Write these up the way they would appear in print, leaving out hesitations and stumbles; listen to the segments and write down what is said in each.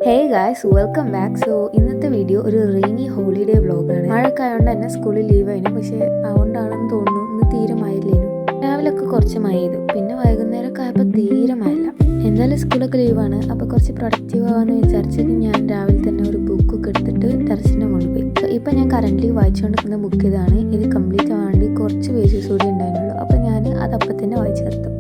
Hey guys, welcome back. ഇന്നത്തെ video ഒരു rainy holiday വ്ളോഗാണ്. മഴക്കായതുകൊണ്ട് തന്നെ സ്കൂളിൽ ലീവായിരുന്നു, പക്ഷേ അതുകൊണ്ടാണെന്ന് തോന്നുന്നു ഇന്ന് തീരെ മഴയില്ലേനു. രാവിലൊക്കെ കുറച്ച് മഴ ചെയ്തു, പിന്നെ വൈകുന്നേരമൊക്കെ ആയപ്പോൾ തീരെ മഴയില്ല. എന്തായാലും സ്കൂളൊക്കെ ലീവാണ്, അപ്പോൾ കുറച്ച് പ്രൊഡക്റ്റീവ് ആവാമെന്ന് വിചാരിച്ചിട്ട് ഞാൻ രാവിലെ തന്നെ ഒരു ബുക്കൊക്കെ എടുത്തിട്ട് ടെറസിൻ്റെ മുകളിൽ പോയി. ഇപ്പം ഞാൻ കറൻ്റ് വായിച്ചുകൊണ്ടിരിക്കുന്ന ബുക്ക് ഇതാണ്. ഇത് കംപ്ലീറ്റ് ആവാൻ വേണ്ടി കുറച്ച് പേജസ് കൂടി ഉണ്ടായിരുന്നുള്ളൂ, അപ്പോൾ ഞാൻ അതപ്പം തന്നെ വായിച്ചു തീർത്തു.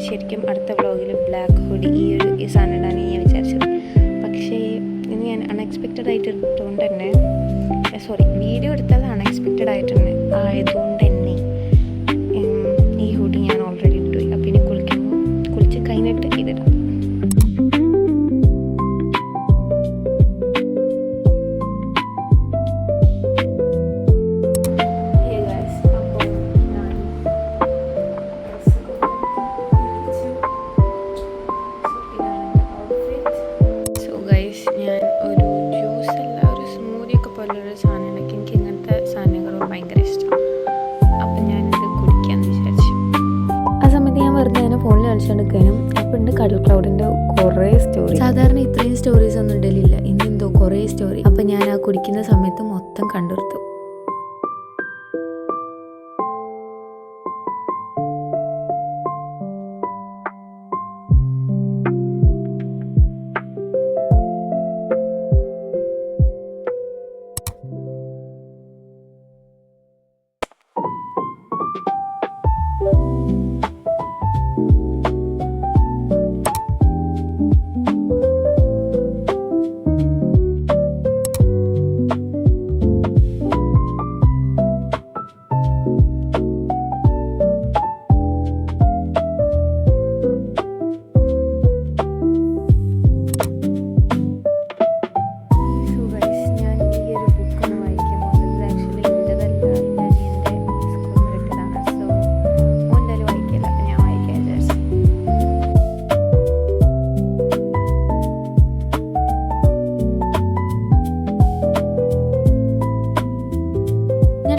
ശരിക്കും അടുത്ത വ്ളോഗിൽ ബ്ലാക്ക് ഹുഡി ഈ സാധനം ഇടാൻ ഞാൻ വിചാരിച്ചത്, പക്ഷേ ഇന്ന് ഞാൻ അൺഎക്സ്പെക്റ്റഡ് ആയിട്ട് ഇട്ടുകൊണ്ട് തന്നെ വീഡിയോ എടുത്തത് അൺഎക്സ്പെക്റ്റഡ് ആയതുകൊണ്ട് തന്നെ ഈ ഹുഡി ഞാൻ ഓൾറെഡി ഇട്ടു. അപ്പം ഇനി കുളിച്ച് കഴിഞ്ഞിട്ട് ഇതിടാം. ഞാൻ ഒരു ജ്യൂസല്ല, ഒരു സ്മൂതിയൊക്കെ പോലുള്ളൊരു സാധനം ഉണ്ടാക്കി. എനിക്ക് ഇങ്ങനത്തെ സാധനങ്ങളും ഭയങ്കര ഇഷ്ടമാണ്. അപ്പം ഞാനിത് കുടിക്കാമെന്ന് വിചാരിച്ചു. ആ സമയത്ത് ഞാൻ വെറുതെ തന്നെ ഫോണിൽ കളിച്ചുകൊണ്ടിരിക്കാനും അപ്പം ഉണ്ട് കടൽ ക്ലൗഡിൻ്റെ കുറേ സ്റ്റോറി. സാധാരണ ഇത്രയും സ്റ്റോറീസ് ഒന്നും ഇടലില്ല, ഇന്നെന്തോ കുറേ സ്റ്റോറി. അപ്പം ഞാൻ ആ കുടിക്കുന്ന സമയത്ത് മൊത്തം കണ്ടെടുത്തു.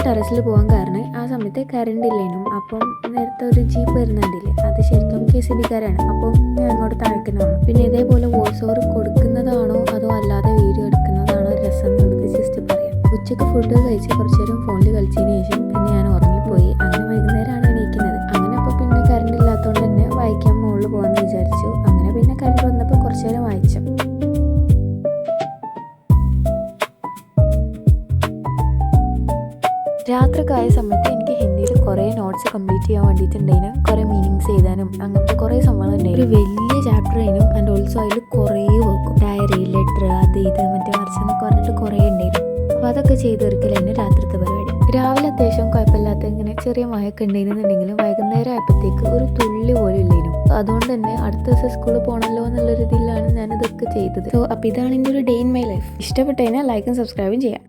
ടെറസിൽ പോകാൻ കാരണം ആ സമയത്ത് കറണ്ട് ഇല്ലേനും. അപ്പം നേരത്തെ ഒരു ജീപ്പ് വരുന്നുണ്ടില്ലേ, അത് ശരിക്കും KCB-കാരാണ്. അപ്പം ഞാൻ അങ്ങോട്ട് താഴ്ക്കുന്നതാണ്. പിന്നെ ഇതേപോലെ വോയിസ് ഓവർ കൊടുക്കുന്നതാണോ അതോ അല്ലാതെ വീഡിയോ എടുക്കുന്നതാണോ രസം എന്നുള്ളത് ജസ്റ്റ് പറയാം. ഉച്ചയ്ക്ക് ഫുഡ് കഴിച്ച് കുറച്ച് നേരം ഫോണിൽ കളിച്ചതിന് ശേഷം പിന്നെ ഞാൻ ഉറങ്ങിപ്പോയി. അങ്ങനെ വൈകുന്നേരമാണ് എണീക്കുന്നത്. അങ്ങനെ അപ്പോൾ പിന്നെ കറണ്ട് ഇല്ലാത്തതുകൊണ്ട് തന്നെ വായിക്കാൻ മുകളിൽ പോകാമെന്ന് വിചാരിച്ചു. അങ്ങനെ പിന്നെ കറണ്ട് വന്നപ്പോൾ കുറച്ച് നേരം വായിച്ചു. രാത്രിയൊക്കെ ആയ സമയത്ത് എനിക്ക് ഹിന്ദിയിൽ കുറേ നോട്ട്സ് കംപ്ലീറ്റ് ചെയ്യാൻ വേണ്ടിയിട്ടുണ്ടായിരുന്നു. കുറേ മീനിങ്സ് എഴുതാനും അങ്ങനത്തെ കുറേ സംഭവങ്ങൾ ഉണ്ടായിരുന്നു. ഒരു വലിയ ചാപ്റ്റർ ആയിരുന്നു. ആൻഡ് ഓൾസോ അതിൽ കുറേ വർക്കും, ഡയറി, ലെറ്റർ, അത് ഇത് മറ്റേ മറിച്ചെന്നൊക്കെ പറഞ്ഞിട്ട് കുറേ ഉണ്ടായിരുന്നു. അപ്പോൾ അതൊക്കെ ചെയ്ത് തീർക്കലായിരുന്നു രാത്രിത്തെ പരിപാടി. രാവിലെ അത്യാവശ്യം കുഴപ്പമില്ലാത്ത ഇങ്ങനെ ചെറിയ മഴയൊക്കെ ഉണ്ടായിരുന്നുണ്ടെങ്കിലും വൈകുന്നേരം ആയപ്പോഴത്തേക്ക് ഒരു തുള്ളി പോലും ഇല്ലായിരുന്നു. അതുകൊണ്ട് തന്നെ അടുത്ത ദിവസം സ്കൂളിൽ പോകണമല്ലോ എന്നുള്ളൊരു ഇതിലാണ് ഞാനിതൊക്കെ ചെയ്തത്. അപ്പോൾ ഇതാണ് എൻ്റെ ഒരു ഡേ ഇൻ മൈ ലൈഫ്. ഇഷ്ടപ്പെട്ടതിനാൽ ലൈക്കും സബ്സ്ക്രൈബും ചെയ്യാം.